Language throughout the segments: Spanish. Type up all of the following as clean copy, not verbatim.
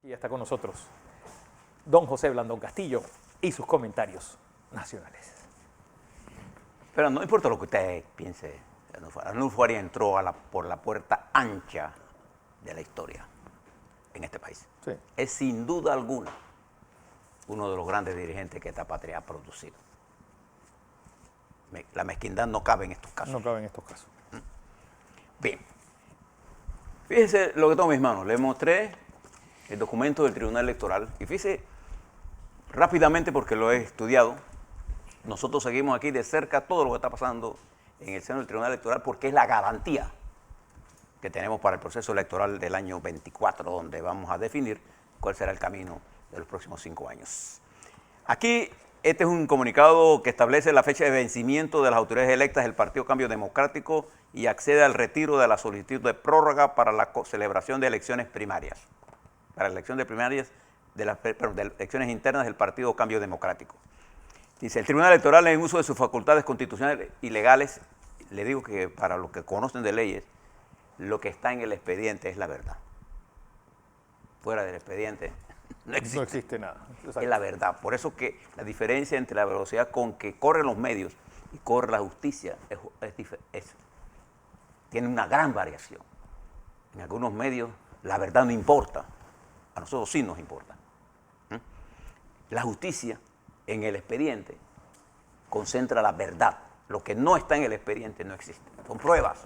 Y está con nosotros don José Blandón Castillo y sus comentarios nacionales. Pero no importa lo que usted piense, Arnulfo Arias entró por la puerta ancha de la historia en este país. Sí. Es sin duda alguna uno de los grandes dirigentes que esta patria ha producido. La mezquindad no cabe en estos casos. No cabe en estos casos. Bien. Fíjese lo que tengo en mis manos. Le mostré el documento del Tribunal Electoral y fíjese rápidamente porque lo he estudiado. Nosotros seguimos aquí de cerca todo lo que está pasando en el seno del Tribunal Electoral porque es la garantía que tenemos para el proceso electoral del año 24, donde vamos a definir cuál será el camino de los próximos 5 años. Aquí, este es un comunicado que establece la fecha de vencimiento de las autoridades electas del Partido Cambio Democrático y accede al retiro de la solicitud de prórroga para la celebración de elecciones primarias. Para la elección de primarias, de elecciones internas del Partido Cambio Democrático. Dice, el Tribunal Electoral en uso de sus facultades constitucionales y legales, le digo que para los que conocen de leyes, lo que está en el expediente es la verdad. Fuera del expediente no existe nada. Exacto. Es la verdad. Por eso que la diferencia entre la velocidad con que corren los medios y corre la justicia tiene una gran variación. En algunos medios la verdad no importa, a nosotros sí nos importa. La justicia en el expediente concentra la verdad. Lo que no está en el expediente no existe. Son pruebas.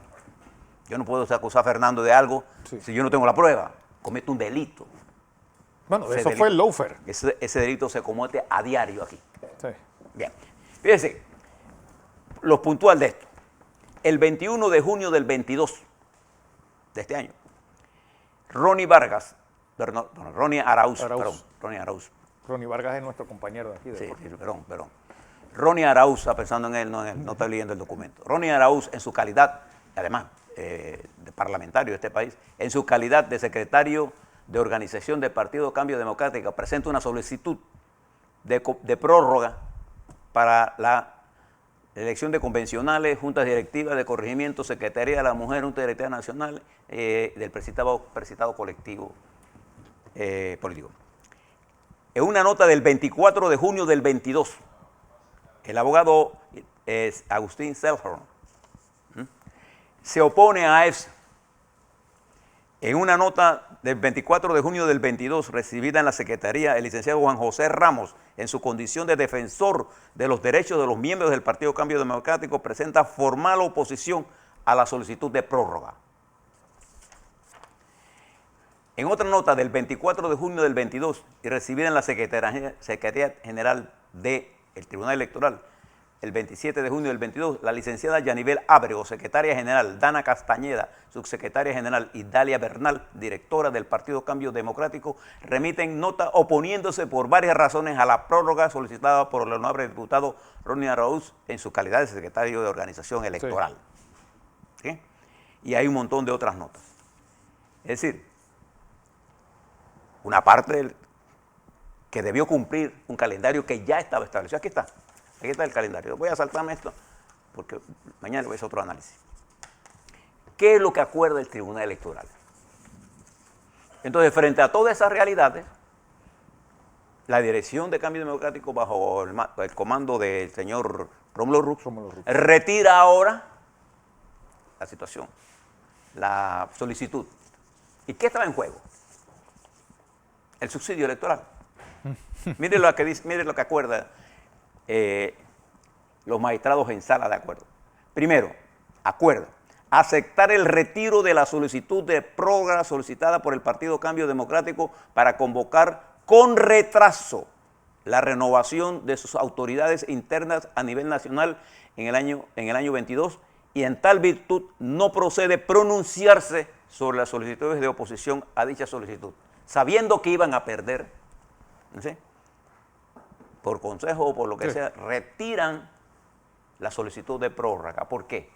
Yo no puedo acusar a Fernando de algo si yo no tengo la prueba. Comete un delito. Bueno, eso fue el lawfare. Ese delito se comete a diario aquí. Sí. Bien. Fíjense, lo puntual de esto. El 21 de junio del 22 de este año, Ronnie Vargas, Ronnie Arauz. Ronnie Vargas es nuestro compañero de aquí. Sí, perdón. Ronnie Arauz, está pensando en él, no está leyendo el documento. Ronnie Arauz, en su calidad, además, de parlamentario de este país, en su calidad de secretario de organización del Partido Cambio Democrático, presenta una solicitud de prórroga para la elección de convencionales, juntas directivas de corregimiento, Secretaría de la Mujer, Junta Directiva Nacional, del precitado colectivo político. En una nota del 24 de junio del 22, el abogado Agustín Selhorn se opone a eso. En una nota del 24 de junio del 22, recibida en la Secretaría, el licenciado Juan José Ramos, en su condición de defensor de los derechos de los miembros del Partido Cambio Democrático, presenta formal oposición a la solicitud de prórroga. En otra nota del 24 de junio del 22, y recibida en la Secretaría General del Tribunal Electoral, el 27 de junio del 22, la licenciada Yanibel Ábrego, secretaria general, Dana Castañeda, subsecretaria general, y Dalia Bernal, directora del Partido Cambio Democrático, remiten nota oponiéndose por varias razones a la prórroga solicitada por el honorable diputado Ronnie Arauz en su calidad de secretario de organización electoral. ¿Sí? Y hay un montón de otras notas. Es decir, una parte que debió cumplir un calendario que ya estaba establecido. Aquí está el calendario. Voy a saltarme esto porque mañana voy a hacer otro análisis. ¿Qué es lo que acuerda el Tribunal Electoral? Entonces, frente a todas esas realidades, la dirección de Cambio Democrático, bajo el comando del señor Rómulo Rux, retira ahora la situación, la solicitud. ¿Y qué estaba en juego? El subsidio electoral. Miren lo que dice, miren lo que acuerda los magistrados en sala de acuerdo. Primero, acuerda aceptar el retiro de la solicitud de prórroga solicitada por el Partido Cambio Democrático para convocar con retraso la renovación de sus autoridades internas a nivel nacional en el año 22, y en tal virtud no procede pronunciarse sobre las solicitudes de oposición a dicha solicitud, sabiendo que iban a perder, ¿sí?, por consejo o por lo que sea, retiran la solicitud de prórroga. ¿Por qué?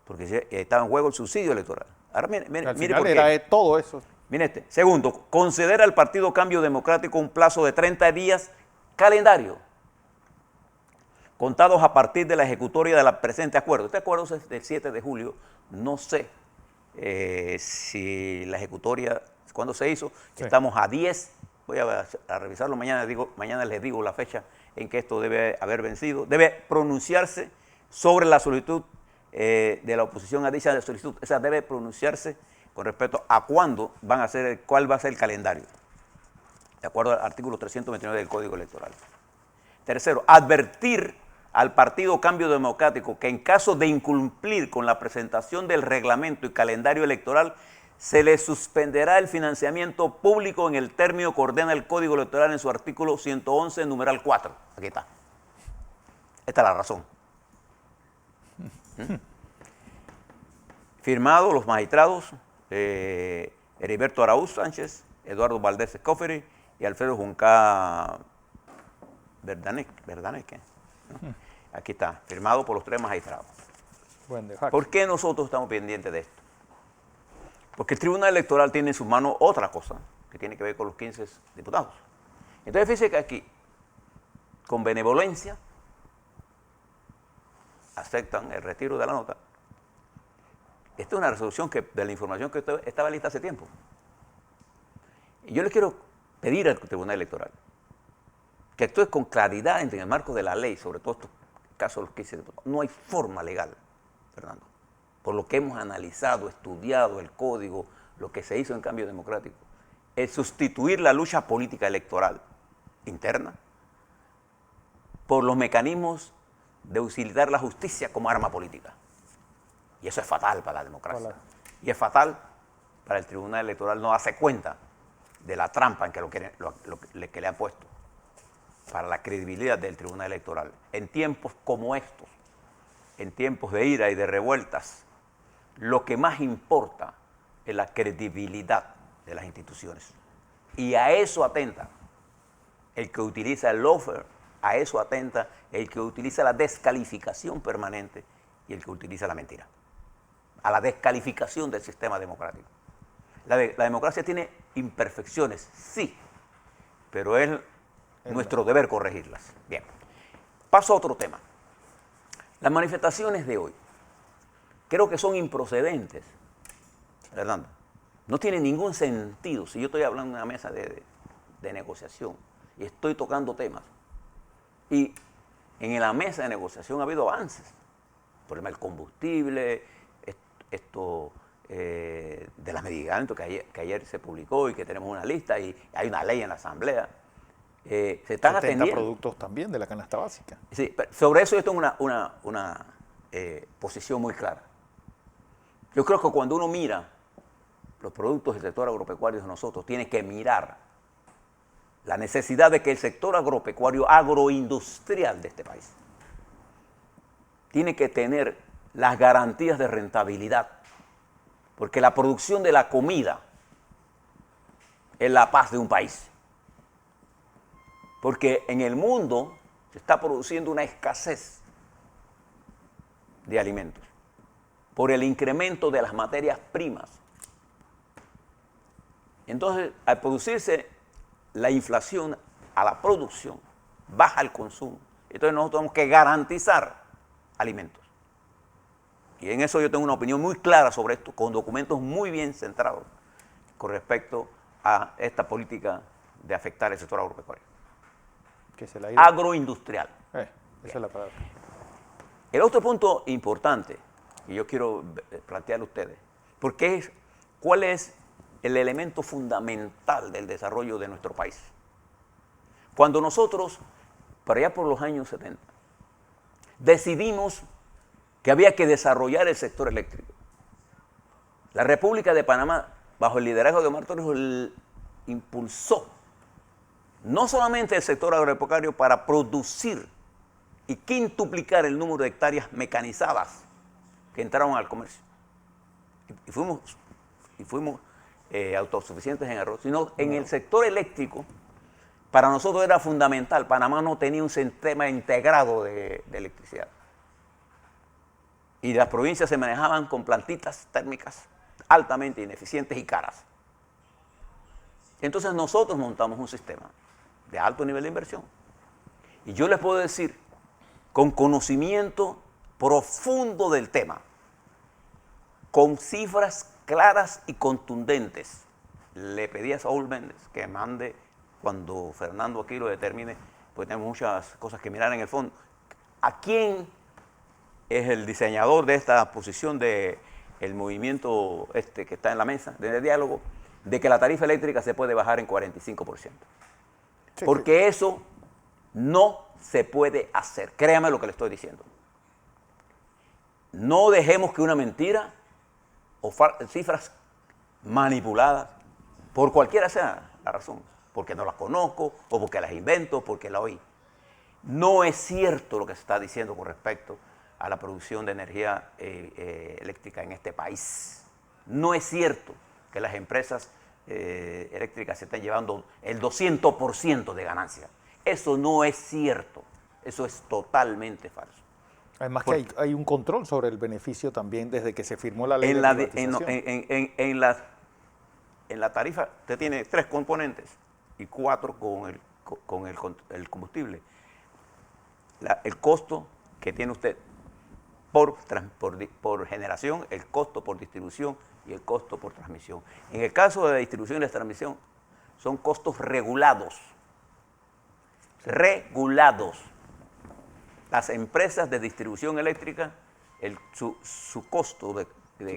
Porque estaba en juego el subsidio electoral. Ahora mire por qué. Era todo eso. Mire este. Segundo, conceder al Partido Cambio Democrático un plazo de 30 días calendario, contados a partir de la ejecutoria del presente acuerdo. Este acuerdo es del 7 de julio. No sé si la ejecutoria cuándo se hizo. Sí. Estamos a 10, voy a revisarlo mañana les digo la fecha en que esto debe haber vencido. Debe pronunciarse sobre la solicitud de la oposición a dicha solicitud. Esa debe pronunciarse con respecto a cuándo van a hacer, cuál va a ser el calendario, de acuerdo al artículo 329 del Código Electoral. Tercero, advertir al Partido Cambio Democrático que en caso de incumplir con la presentación del reglamento y calendario electoral, se le suspenderá el financiamiento público en el término que ordena el Código Electoral en su artículo 111, numeral 4. Aquí está. Esta es la razón. Firmado los magistrados Heriberto Araúz Sánchez, Eduardo Valdés Escoferi y Alfredo Junca Verdaneque. ¿No? Aquí está, firmado por los 3 magistrados. Buen de Jaque. ¿Por qué nosotros estamos pendientes de esto? Porque el Tribunal Electoral tiene en sus manos otra cosa que tiene que ver con los 15 diputados. Entonces fíjense que aquí, con benevolencia, aceptan el retiro de la nota. Esta es una resolución de la información que estaba lista hace tiempo. Y yo le quiero pedir al Tribunal Electoral que actúe con claridad en el marco de la ley, sobre todo estos casos de los 15 diputados. No hay forma legal, Fernando, por lo que hemos analizado, estudiado el código, lo que se hizo en Cambio Democrático, es sustituir la lucha política electoral interna por los mecanismos de utilizar la justicia como arma política. Y eso es fatal para la democracia. Hola. Y es fatal para el Tribunal Electoral no darse cuenta de la trampa en que que le han puesto para la credibilidad del Tribunal Electoral. En tiempos como estos, en tiempos de ira y de revueltas, lo que más importa es la credibilidad de las instituciones. Y a eso atenta el que utiliza el lawfare, a eso atenta el que utiliza la descalificación permanente y el que utiliza la mentira. A la descalificación del sistema democrático. La democracia tiene imperfecciones, sí, pero es nuestro deber corregirlas. Bien, paso a otro tema. Las manifestaciones de hoy creo que son improcedentes, Fernando. No tiene ningún sentido si yo estoy hablando en una mesa de negociación y estoy tocando temas y en la mesa de negociación ha habido avances. El problema del combustible, esto de las medicamentos que ayer se publicó y que tenemos una lista y hay una ley en la Asamblea. Se están 70 atendiendo. productos también de la canasta básica. Sí, sobre eso yo tengo una posición muy clara. Yo creo que cuando uno mira los productos del sector agropecuario de nosotros, tiene que mirar la necesidad de que el sector agropecuario, agroindustrial de este país, tiene que tener las garantías de rentabilidad, porque la producción de la comida es la paz de un país. Porque en el mundo se está produciendo una escasez de alimentos por el incremento de las materias primas. Entonces, al producirse la inflación a la producción, baja el consumo. Entonces nosotros tenemos que garantizar alimentos. Y en eso yo tengo una opinión muy clara sobre esto, con documentos muy bien centrados con respecto a esta política de afectar el sector agropecuario. Que se la ha ido. Agroindustrial. Esa es la palabra. El otro punto importante que yo quiero plantearle a ustedes, ¿cuál es el elemento fundamental del desarrollo de nuestro país? Cuando nosotros, por allá por los años 70, decidimos que había que desarrollar el sector eléctrico, la República de Panamá, bajo el liderazgo de Omar Torrijos, impulsó no solamente el sector agropecuario para producir y quintuplicar el número de hectáreas mecanizadas que entraron al comercio, y fuimos autosuficientes en arroz, sino en el sector eléctrico. Para nosotros era fundamental. Panamá no tenía un sistema integrado de electricidad. Y las provincias se manejaban con plantitas térmicas altamente ineficientes y caras. Entonces nosotros montamos un sistema de alto nivel de inversión. Y yo les puedo decir, con conocimiento profundo del tema, con cifras claras y contundentes, le pedí a Saúl Méndez que mande, cuando Fernando aquí lo determine, pues tenemos muchas cosas que mirar en el fondo. ¿A quién es el diseñador de esta posición del movimiento que está en la mesa, de diálogo, de que la tarifa eléctrica se puede bajar en 45%? Sí, porque sí. Eso no se puede hacer. Créame lo que le estoy diciendo. No dejemos que una mentira o cifras manipuladas, por cualquiera sea la razón, porque no las conozco, o porque las invento, porque las oí. No es cierto lo que se está diciendo con respecto a la producción de energía eléctrica en este país. No es cierto que las empresas eléctricas se están llevando el 200% de ganancia. Eso no es cierto. Eso es totalmente falso. Además que hay un control sobre el beneficio también desde que se firmó la ley de privatización. En la tarifa usted tiene 3 componentes y 4 con el combustible. El costo que tiene usted por generación, el costo por distribución y el costo por transmisión. En el caso de la distribución y la transmisión, son costos regulados. Regulados. Las empresas de distribución eléctrica, su costo su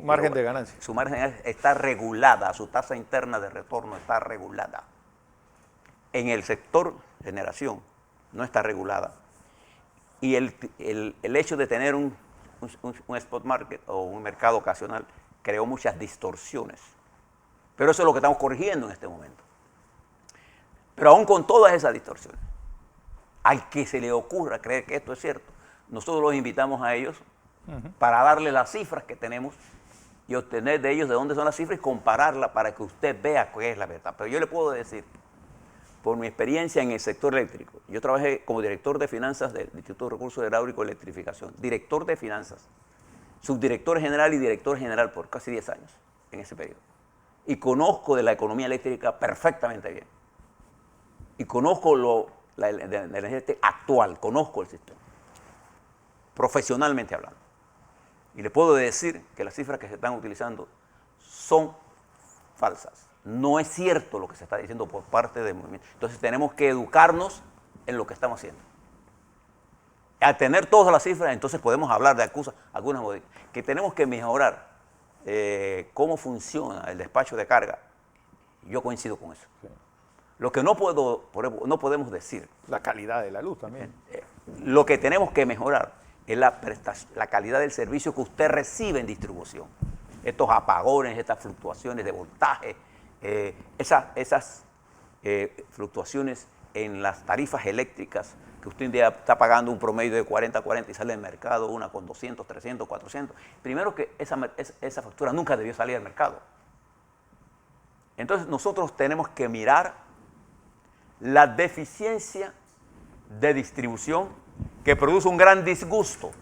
margen de ganancia. Su margen de ganancia está regulada, su tasa interna de retorno está regulada. En el sector generación no está regulada. Y el hecho de tener un spot market o un mercado ocasional creó muchas distorsiones. Pero eso es lo que estamos corrigiendo en este momento. Pero aún con todas esas distorsiones, al que se le ocurra creer que esto es cierto, nosotros los invitamos a ellos para darle las cifras que tenemos y obtener de ellos de dónde son las cifras y compararlas para que usted vea qué es la verdad. Pero yo le puedo decir, por mi experiencia en el sector eléctrico, yo trabajé como director de finanzas del Instituto de Recursos Hidráulicos y Electrificación, director de finanzas, subdirector general y director general por casi 10 años en ese periodo. Y conozco de la economía eléctrica perfectamente bien. Y conozco la energía actual, conozco el sistema, profesionalmente hablando. Y le puedo decir que las cifras que se están utilizando son falsas. No es cierto lo que se está diciendo por parte del movimiento. Entonces tenemos que educarnos en lo que estamos haciendo. Al tener todas las cifras, entonces podemos hablar de algunas que tenemos que mejorar cómo funciona el despacho de carga. Yo coincido con eso. Sí. Lo que no podemos decir. La calidad de la luz también. Lo que tenemos que mejorar es la calidad del servicio que usted recibe en distribución. Estos apagones, estas fluctuaciones de voltaje, esas fluctuaciones en las tarifas eléctricas, que usted un día está pagando un promedio de 40 y sale al mercado una con 200, 300, 400. Primero que esa factura nunca debió salir al mercado. Entonces nosotros tenemos que mirar la deficiencia de distribución que produce un gran disgusto.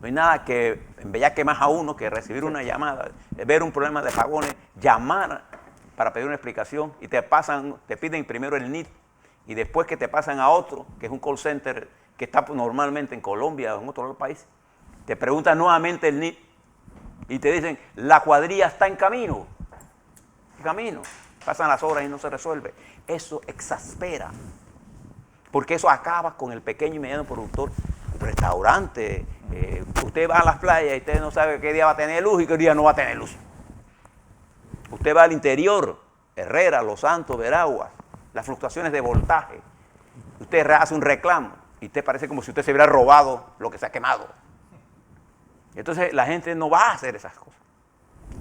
No hay nada que embelleque más a uno que recibir una llamada, ver un problema de apagones, llamar para pedir una explicación y te piden primero el NIT y después que te pasan a otro, que es un call center que está normalmente en Colombia o en otro país, te preguntan nuevamente el NIT y te dicen, la cuadrilla está en camino. ¿Qué camino? Pasan las horas y no se resuelve. Eso exaspera, porque eso acaba con el pequeño y mediano productor, restaurante. Usted va a las playas y usted no sabe qué día va a tener luz y qué día no va a tener luz. Usted va al interior, Herrera, Los Santos, Veraguas, las fluctuaciones de voltaje. Usted hace un reclamo y usted parece como si usted se hubiera robado lo que se ha quemado. Entonces la gente no va a hacer esas cosas,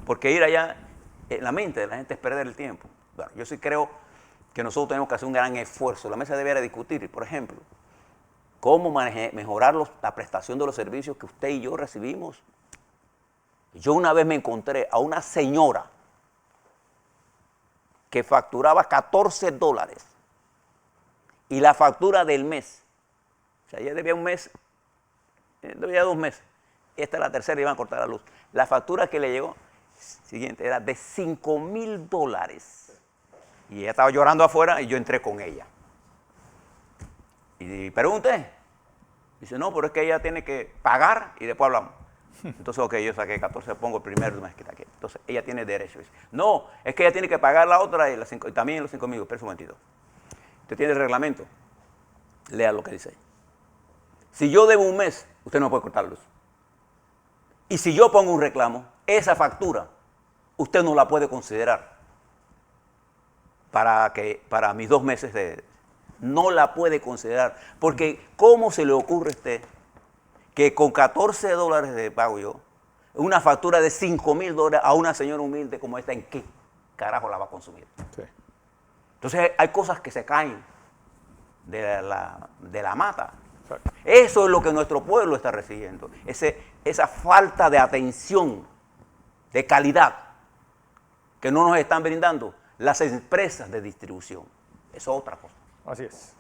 porque ir allá, en la mente de la gente es perder el tiempo. Bueno, yo sí creo que nosotros tenemos que hacer un gran esfuerzo. La mesa debería discutir, por ejemplo, cómo mejorar la prestación de los servicios que usted y yo recibimos. Yo una vez me encontré a una señora que facturaba $14 y la factura del mes, o sea, ella debía un mes, debía 2 meses, esta es la tercera y iban a cortar la luz. La factura que le llegó, siguiente, era de $5,000 y ella estaba llorando afuera y yo entré con ella. Y pregunté, dice, no, pero es que ella tiene que pagar y después hablamos. Entonces, ok, yo saqué 14, pongo el primer mes que saqué. Entonces, ella tiene derecho. Dice, no, es que ella tiene que pagar la otra y, y también los 5.000. Pero un momentito. Usted tiene el reglamento. Lea lo que dice. Si yo debo un mes, usted no puede cortar luz. Y si yo pongo un reclamo, esa factura, usted no la puede considerar para mis 2 meses no la puede considerar. Porque, ¿cómo se le ocurre a usted que con $14 de pago yo, una factura de $5.000 a una señora humilde como esta, ¿en qué carajo la va a consumir? Sí. Entonces hay cosas que se caen de la mata. Exacto. Eso es lo que nuestro pueblo está recibiendo. Esa falta de atención, de calidad, que no nos están brindando las empresas de distribución. Eso es otra cosa. Así es.